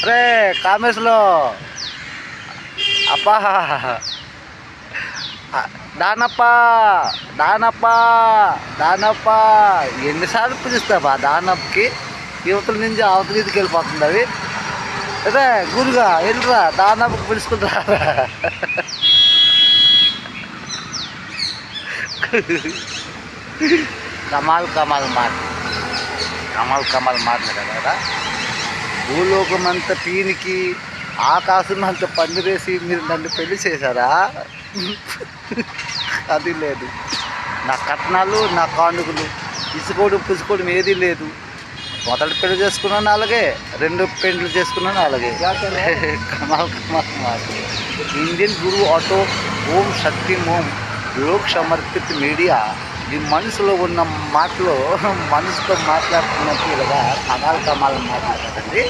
అరే కామేశ్లో అప్పా దానప్ప దానప్ప దానప్ప ఎన్నిసార్లు పిలుస్తావా దానప్పకి యువతల నుంచి అవతల నీతికి వెళ్ళిపోతుంది అవి. అదే గురుగా వెళ్ళరా దానప్పకి పిలుచుకుంటారా. కమాల్ కమాల్ మాట్లాడారు కదా. భూలోకం అంతా పీనికి ఆకాశం అంత పందిరేసి మీరు నన్ను పెళ్లి చేశారా? అది లేదు. నా కట్నాలు నా కానుకలు ఇసుకోవడం పుసుకోవడం ఏదీ లేదు. మొదటి పెళ్లి చేసుకున్నాను అలాగే, రెండు పెళ్లి చేసుకున్నాను అలాగే. కమాల్ ఇండియన్ గురు ఆటో ఓం శక్తి ఓం లోక్ సమర్పిత మీడియా ఈ మనసులో ఉన్న మాటలో మనసుతో మాట్లాడుతున్నట్టు ఇలాగా కమాల్ మాట్లాడతారండి.